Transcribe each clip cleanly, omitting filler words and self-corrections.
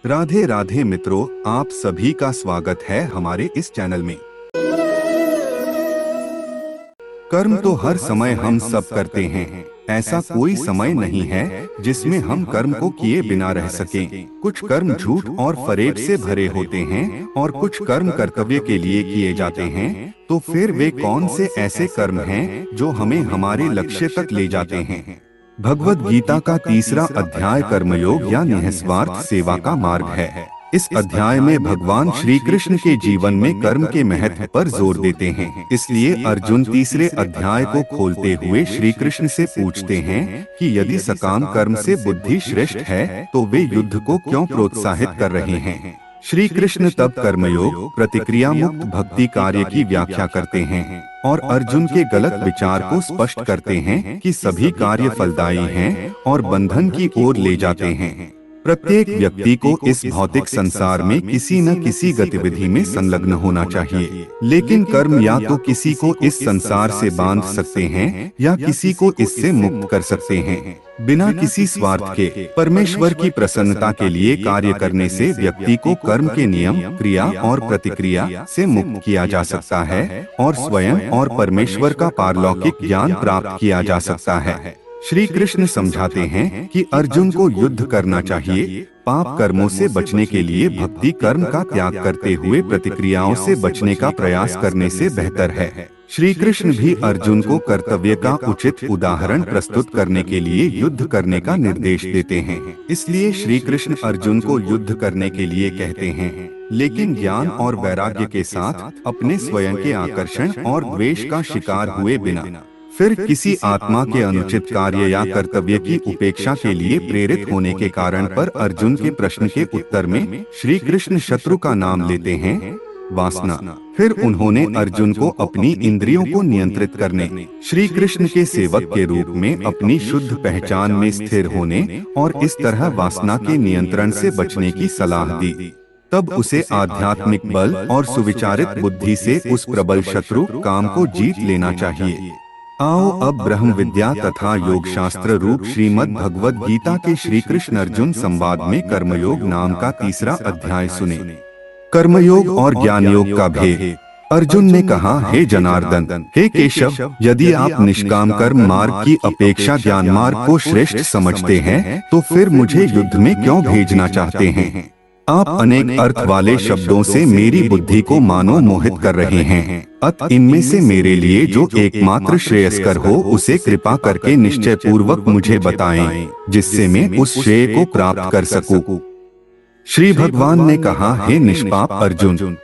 राधे राधे मित्रों, आप सभी का स्वागत है हमारे इस चैनल में। कर्म तो हर समय हम सब करते हैं। ऐसा कोई समय नहीं है जिसमें हम कर्म को किए बिना रह सकें। कुछ कर्म झूठ और फरेब से भरे होते हैं और कुछ कर्म कर्तव्य के लिए किए जाते हैं। तो फिर वे कौन से ऐसे कर्म हैं जो हमें हमारे लक्ष्य तक ले जाते हैं? भगवद गीता का तीसरा अध्याय कर्मयोग या निःस्वार्थ सेवा का मार्ग है। इस अध्याय में भगवान श्री कृष्ण के जीवन में कर्म के महत्व पर जोर देते हैं। इसलिए अर्जुन तीसरे अध्याय को खोलते हुए श्री कृष्ण से पूछते हैं कि यदि सकाम कर्म से बुद्धि श्रेष्ठ है तो वे युद्ध को क्यों प्रोत्साहित कर रहे हैं? श्री कृष्ण तब कर्मयोग, प्रतिक्रिया मुक्त भक्ति कार्य की व्याख्या करते हैं और अर्जुन के गलत विचार को स्पष्ट करते हैं कि सभी कार्य फलदायी हैं और बंधन की ओर ले जाते हैं। प्रत्येक व्यक्ति को इस भौतिक संसार में किसी न किसी गतिविधि में संलग्न होना चाहिए, लेकिन कर्म या तो किसी को इस संसार से बांध सकते हैं या किसी को इससे मुक्त कर सकते हैं। बिना किसी स्वार्थ के परमेश्वर की प्रसन्नता के लिए कार्य करने से व्यक्ति को कर्म के नियम, क्रिया और प्रतिक्रिया से मुक्त किया जा सकता है और स्वयं और परमेश्वर का पारलौकिक ज्ञान प्राप्त किया जा सकता है। श्री कृष्ण समझाते हैं कि अर्जुन को युद्ध करना चाहिए। पाप कर्मों से बचने के लिए भक्ति कर्म का त्याग करते हुए प्रतिक्रियाओं से बचने का प्रयास करने से बेहतर है। श्री कृष्ण भी अर्जुन को कर्तव्य का उचित उदाहरण प्रस्तुत करने के लिए युद्ध करने का निर्देश देते हैं। इसलिए श्री कृष्ण अर्जुन को युद्ध करने के लिए कहते हैं, लेकिन ज्ञान और वैराग्य के साथ, अपने स्वयं के आकर्षण और द्वेष का शिकार हुए बिना। फिर किसी आत्मा के अनुचित कार्य या कर्तव्य की उपेक्षा के लिए प्रेरित होने के कारण पर अर्जुन के प्रश्न के उत्तर में श्री कृष्ण शत्रु का नाम लेते हैं, वासना। फिर उन्होंने अर्जुन को अपनी इंद्रियों को नियंत्रित करने, श्री कृष्ण के सेवक के रूप में अपनी शुद्ध पहचान में स्थिर होने और इस तरह वासना के नियंत्रण से बचने की सलाह दी। तब उसे आध्यात्मिक बल और सुविचारित बुद्धि से उस प्रबल शत्रु काम को जीत लेना चाहिए। आओ अब ब्रह्म विद्या तथा योग शास्त्र रूप श्रीमद् भगवद गीता के श्री कृष्ण अर्जुन संवाद में कर्मयोग नाम का तीसरा अध्याय सुने। कर्मयोग और ज्ञान योग का भेद। अर्जुन ने कहा, हे जनार्दन, हे केशव, यदि आप निष्काम कर्म मार्ग की अपेक्षा ज्ञान मार्ग को श्रेष्ठ समझते हैं तो फिर मुझे युद्ध में क्यों भेजना चाहते हैं? आप अनेक अर्थ वाले शब्दों से मेरी बुद्धि को मानो मोहित कर रहे हैं। अतः इनमें से मेरे लिए जो एकमात्र श्रेयस्कर हो उसे कृपा करके निश्चय पूर्वक मुझे बताएं, जिससे मैं उस श्रेय को प्राप्त कर सकूं। श्री भगवान ने कहा, हे निष्पाप अर्जुन,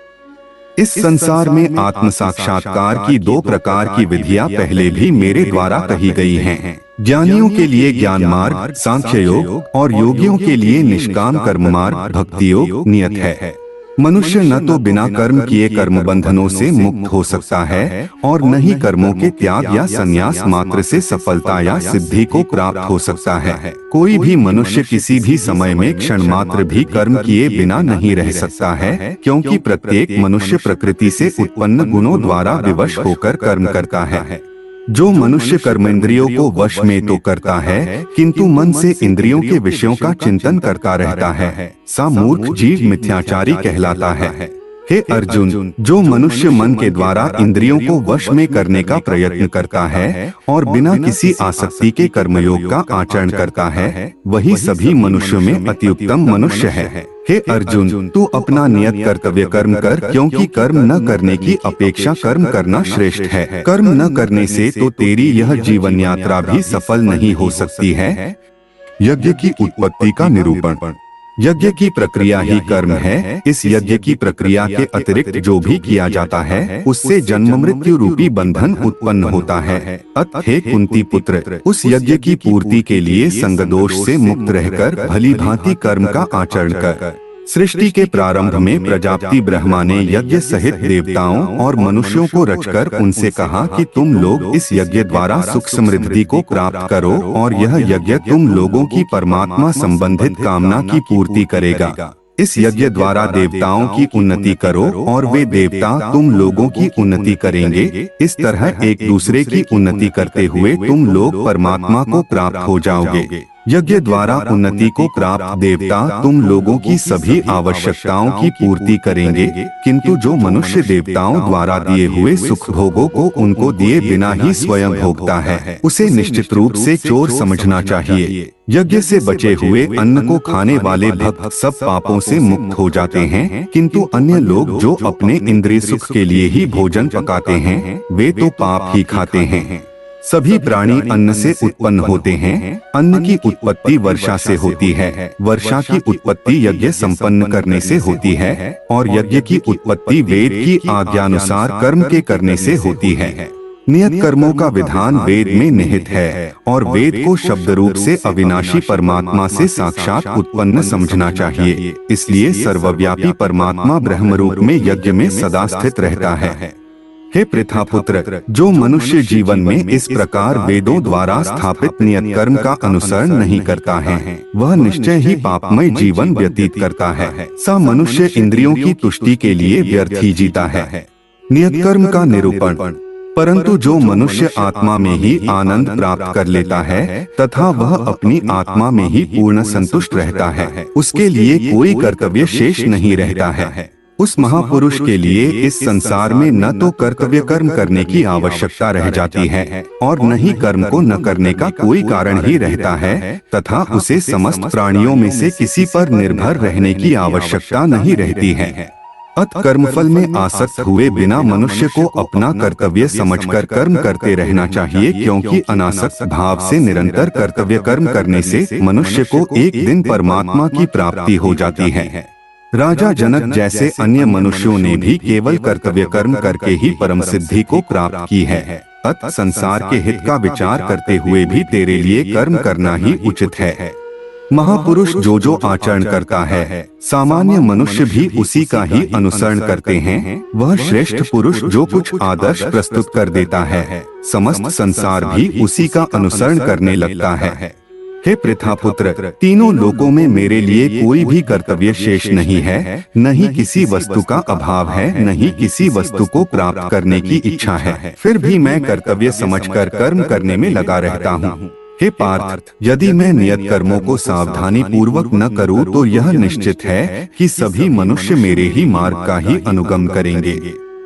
इस संसार में आत्म साक्षात्कार की दो प्रकार की विधियां पहले भी मेरे द्वारा कही गई हैं। ज्ञानियों के लिए ज्ञान मार्ग, सांख्य योग और योगियों के लिए निष्काम कर्म मार्ग, भक्ति योग नियत है। मनुष्य न तो बिना कर्म किए कर्म बंधनों से मुक्त हो सकता है और न ही कर्मों के त्याग या संन्यास मात्र से सफलता या सिद्धि को प्राप्त हो सकता है। कोई भी मनुष्य किसी भी समय में क्षण मात्र भी कर्म किए बिना नहीं रह सकता है, क्योंकि प्रत्येक मनुष्य प्रकृति से उत्पन्न गुणों द्वारा विवश होकर कर्म करता है। जो मनुष्य कर्मेंद्रियों को वश में तो करता है, किंतु मन से इंद्रियों के विषयों का चिंतन करता रहता है, सा मूर्ख जीव मिथ्याचारी कहलाता है। हे अर्जुन, जो मनुष्य मन के द्वारा इंद्रियों को वश में करने का प्रयत्न करता है और बिना किसी आसक्ति के कर्मयोग का आचरण करता है, वही सभी मनुष्यों में अत्युत्तम मनुष्य है। हे अर्जुन, तू अपना नियत कर्तव्य कर्म कर, क्योंकि कर्म न करने की अपेक्षा कर्म करना श्रेष्ठ है। कर्म न करने से तो तेरी यह जीवन यात्रा भी सफल नहीं हो सकती है। यज्ञ की उत्पत्ति का निरूपण। यज्ञ की प्रक्रिया ही कर्म है। इस यज्ञ की प्रक्रिया के अतिरिक्त जो भी किया जाता है उससे जन्म मृत्यु रूपी बंधन उत्पन्न होता है। अतः हे कुंती पुत्र, उस यज्ञ की पूर्ति के लिए संग दोष से मुक्त रहकर भली भांति कर्म का आचरण कर। सृष्टि के प्रारंभ में प्रजापति ब्रह्मा ने यज्ञ सहित देवताओं और मनुष्यों को रचकर उनसे कहा कि तुम लोग इस यज्ञ द्वारा सुख समृद्धि को प्राप्त करो और यह यज्ञ तुम लोगों की परमात्मा संबंधित कामना की पूर्ति करेगा। इस यज्ञ द्वारा देवताओं की उन्नति करो और वे देवता तुम लोगों की उन्नति करेंगे। इस तरह एक दूसरे की उन्नति करते हुए तुम लोग परमात्मा को प्राप्त हो जाओगे। यज्ञ द्वारा उन्नति को प्राप्त देवता तुम लोगों की सभी आवश्यकताओं की पूर्ति करेंगे, किंतु जो मनुष्य देवताओं द्वारा दिए हुए सुख भोगों को उनको दिए बिना ही स्वयं भोगता है, उसे निश्चित रूप से चोर समझना चाहिए। यज्ञ से बचे हुए अन्न को खाने वाले भक्त सब पापों से मुक्त हो जाते हैं, किंतु अन्य लोग जो अपने इंद्रिय सुख के लिए ही भोजन पकाते हैं वे तो पाप ही खाते हैं। सभी प्राणी अन्न से उत्पन्न होते हैं। अन्न की उत्पत्ति वर्षा से होती है, वर्षा की उत्पत्ति यज्ञ संपन्न करने से होती है और यज्ञ की उत्पत्ति वेद की आज्ञानुसार कर्म के करने से होती है। नियत कर्मों का विधान वेद में निहित है और वेद को शब्द रूप से अविनाशी परमात्मा से साक्षात उत्पन्न समझना चाहिए। इसलिए सर्वव्यापी परमात्मा ब्रह्म रूप में यज्ञ में सदा स्थित रहता है। हे पृथापुत्र, जो मनुष्य जीवन में इस प्रकार वेदों द्वारा स्थापित नियत कर्म का अनुसरण नहीं करता है वह निश्चय ही पापमय जीवन व्यतीत करता है। सा मनुष्य इंद्रियों की तुष्टि के लिए व्यर्थ ही जीता है। नियत कर्म का निरूपण। परंतु जो मनुष्य आत्मा में ही आनंद प्राप्त कर लेता है तथा वह अपनी आत्मा में ही पूर्ण संतुष्ट रहता है, उसके लिए कोई कर्तव्य शेष नहीं रहता है। उस महापुरुष के लिए इस संसार में न तो कर्तव्य कर्म करने की आवश्यकता रह जाती है और न ही कर्म को न करने का कोई कारण ही रहता है, तथा उसे समस्त प्राणियों में से किसी पर निर्भर रहने की आवश्यकता नहीं रहती है। अत कर्मफल में आसक्त हुए बिना मनुष्य को अपना कर्तव्य समझकर कर्म करते रहना चाहिए, क्योंकि अनासक्त भाव से निरंतर कर्तव्य कर्म करने से मनुष्य को एक दिन परमात्मा की प्राप्ति हो जाती है। राजा जनक जैसे अन्य मनुष्यों ने भी केवल कर्तव्य कर्म करके ही परम सिद्धि को प्राप्त की है। अत संसार के हित का विचार करते हुए भी तेरे लिए कर्म करना ही उचित है। महापुरुष जो जो आचरण करता है सामान्य मनुष्य भी उसी का ही अनुसरण करते हैं। वह श्रेष्ठ पुरुष जो कुछ आदर्श प्रस्तुत कर देता है समस्त संसार भी उसी का अनुसरण करने लगता है। हे पृथापुत्र, तीनों लोकों में मेरे लिए कोई भी कर्तव्य शेष नहीं है, न ही किसी वस्तु का अभाव है, न ही किसी वस्तु को प्राप्त करने की इच्छा है। फिर भी मैं कर्तव्य समझकर कर्म करने में लगा रहता हूँ। हे पार्थ, यदि मैं नियत कर्मों को सावधानी पूर्वक न करूँ तो यह निश्चित है कि सभी मनुष्य मेरे ही मार्ग का ही अनुगम करेंगे।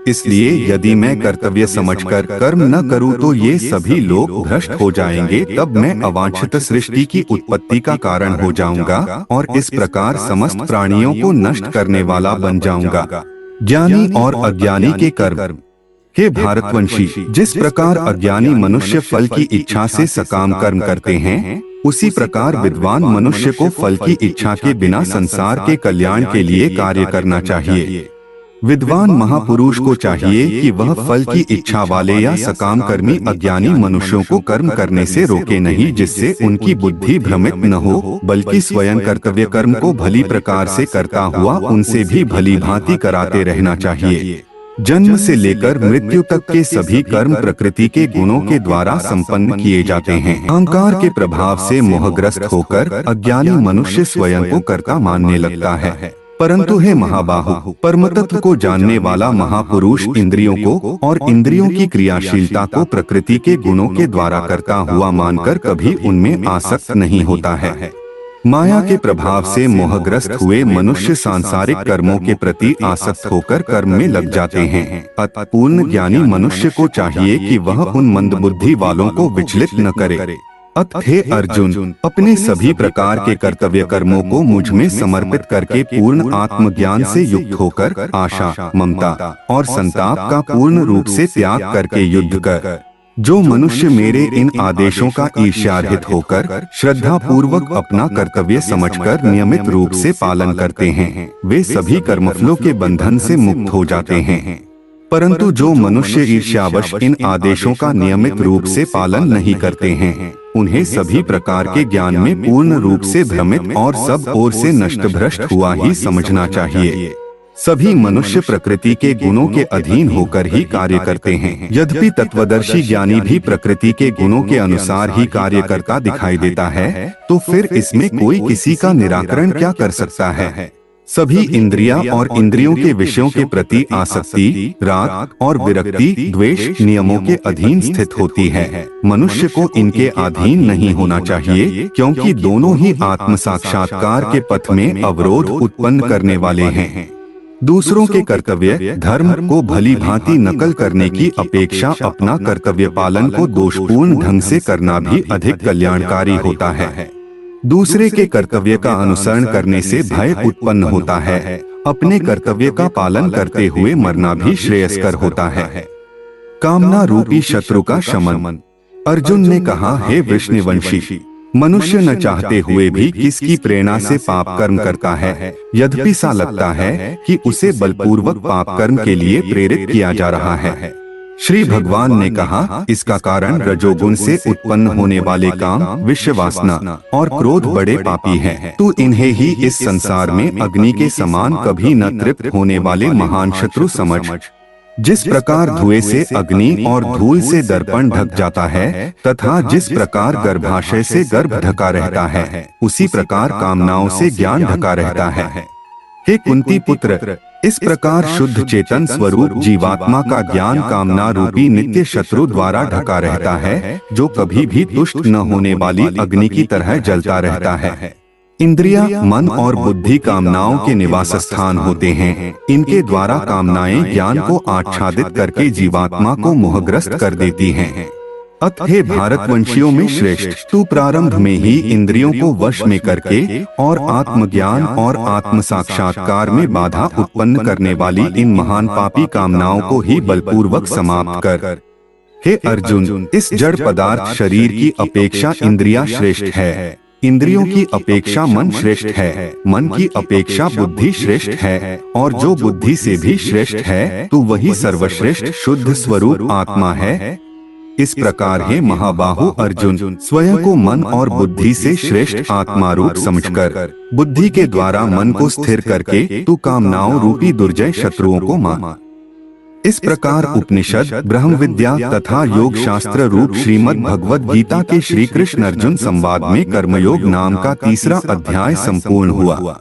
इसलिए यदि मैं कर्तव्य समझकर कर्म न करूं तो ये सभी लोग भ्रष्ट हो जाएंगे, तब मैं अवांछित सृष्टि की उत्पत्ति का कारण हो जाऊंगा और इस प्रकार समस्त प्राणियों को नष्ट करने वाला बन जाऊंगा। ज्ञानी और अज्ञानी के कर्म। हे भारतवंशी, जिस प्रकार अज्ञानी मनुष्य फल की इच्छा से सकाम कर्म करते हैं, उसी प्रकार विद्वान मनुष्य को फल की इच्छा के बिना संसार के कल्याण के लिए कार्य करना चाहिए। विद्वान महापुरुष को चाहिए कि वह फल की इच्छा वाले या सकाम कर्मी अज्ञानी मनुष्यों को कर्म करने से रोके नहीं, जिससे उनकी बुद्धि भ्रमित न हो, बल्कि स्वयं कर्तव्य कर्म को भली प्रकार से करता हुआ उनसे भी भली भांति कराते रहना चाहिए। जन्म से लेकर मृत्यु तक के सभी कर्म प्रकृति के गुणों के द्वारा संपन्न किए जाते हैं। अहंकार के प्रभाव से मोहग्रस्त होकर अज्ञानी मनुष्य स्वयं को कर्ता मानने लगता है। परंतु हे महाबाहु, परम तत्व को जानने वाला महापुरुष इंद्रियों को और इंद्रियों की क्रियाशीलता को प्रकृति के गुणों के द्वारा करता हुआ मानकर कभी उनमें आसक्त नहीं होता है। माया के प्रभाव से मोहग्रस्त हुए मनुष्य सांसारिक कर्मों के प्रति आसक्त होकर कर्म में लग जाते हैं। अतः पूर्ण ज्ञानी मनुष्य को चाहिए कि वह उन मंदबुद्धि वालों को विचलित न करे। अतः हे अर्जुन, अपने सभी प्रकार के कर्तव्य कर्मों को मुझ में समर्पित करके पूर्ण आत्मज्ञान से युक्त होकर आशा, ममता और संताप का पूर्ण रूप से त्याग करके युद्ध कर। जो मनुष्य मेरे इन आदेशों का ईर्ष्यारहित होकर श्रद्धा पूर्वक अपना कर्तव्य समझकर नियमित रूप से पालन करते हैं, वे सभी कर्मफलों के बंधन से मुक्त हो जाते हैं। परंतु जो मनुष्य ईर्ष्यावश इन आदेशों का नियमित रूप से पालन नहीं करते हैं, उन्हें सभी प्रकार के ज्ञान में पूर्ण रूप से भ्रमित और सब ओर से नष्ट भ्रष्ट हुआ ही समझना चाहिए। सभी मनुष्य प्रकृति के गुणों के अधीन होकर ही कार्य करते हैं। यद्यपि तत्वदर्शी ज्ञानी भी प्रकृति के गुणों के अनुसार ही कार्य करता दिखाई देता है, तो फिर इसमें कोई किसी का निराकरण क्या कर सकता है। सभी इंद्रियां और इंद्रियों के विषयों के प्रति आसक्ति, राग और विरक्ति द्वेष नियमों के अधीन स्थित होती है। मनुष्य को इनके अधीन नहीं होना चाहिए, क्योंकि दोनों ही आत्म साक्षात्कार के पथ में अवरोध उत्पन्न करने वाले हैं। दूसरों के कर्तव्य धर्म को भली भांति नकल करने की अपेक्षा अपना कर्तव्य पालन को दोषपूर्ण ढंग से करना भी अधिक कल्याणकारी होता है। दूसरे के कर्तव्य का अनुसरण करने से भय उत्पन्न होता है। अपने कर्तव्य का पालन करते हुए मरना भी श्रेयस्कर होता है। कामना रूपी शत्रु का शमन। अर्जुन ने कहा, हे वृषणवंशी, मनुष्य न चाहते हुए भी किसकी प्रेरणा से पाप कर्म करता है, यद्यपि सा लगता है कि उसे बलपूर्वक पाप कर्म के लिए प्रेरित किया जा रहा है। श्री भगवान ने कहा, इसका कारण रजोगुण से उत्पन्न होने वाले काम, विषय वासना और क्रोध बड़े पापी हैं। तू इन्हें ही इस संसार में अग्नि के समान कभी न तृप्त होने वाले महान शत्रु समझ। जिस प्रकार धुएं से अग्नि और धूल से दर्पण ढक जाता है, तथा जिस प्रकार गर्भाशय से गर्भ ढका रहता है, उसी प्रकार कामनाओं से ज्ञान ढका रहता है। हे कुंती पुत्र, इस प्रकार शुद्ध चेतन स्वरूप जीवात्मा का ज्ञान कामना रूपी नित्य शत्रु द्वारा ढका रहता है, जो कभी भी तुष्ट न होने वाली अग्नि की तरह जलता रहता है। इंद्रिया, मन और बुद्धि कामनाओं के निवास स्थान होते हैं। इनके द्वारा कामनाएं ज्ञान को आच्छादित करके जीवात्मा को मोहग्रस्त कर देती हैं। अतः हे भारतवंशियों में श्रेष्ठ, तू प्रारंभ में ही इंद्रियों को वश में करके और आत्मज्ञान और आत्म साक्षात्कार में बाधा उत्पन्न करने वाली इन महान पापी कामनाओं को ही बलपूर्वक समाप्त कर। हे अर्जुन, इस जड़ पदार्थ शरीर की अपेक्षा इंद्रिया श्रेष्ठ है, इंद्रियों की अपेक्षा मन श्रेष्ठ है, मन की अपेक्षा बुद्धि श्रेष्ठ है, और जो बुद्धि से भी श्रेष्ठ है, तो वही सर्वश्रेष्ठ शुद्ध स्वरूप आत्मा है। इस प्रकार हे महाबाहु अर्जुन, स्वयं को मन और बुद्धि से श्रेष्ठ आत्मा रूप समझकर बुद्धि के द्वारा मन को स्थिर करके तू कामनाओं रूपी दुर्जय शत्रुओं को मार। इस प्रकार उपनिषद, ब्रह्म विद्या तथा योग शास्त्र रूप श्रीमद् भगवद गीता के श्री कृष्ण अर्जुन संवाद में कर्मयोग नाम का तीसरा अध्याय संपूर्ण हुआ।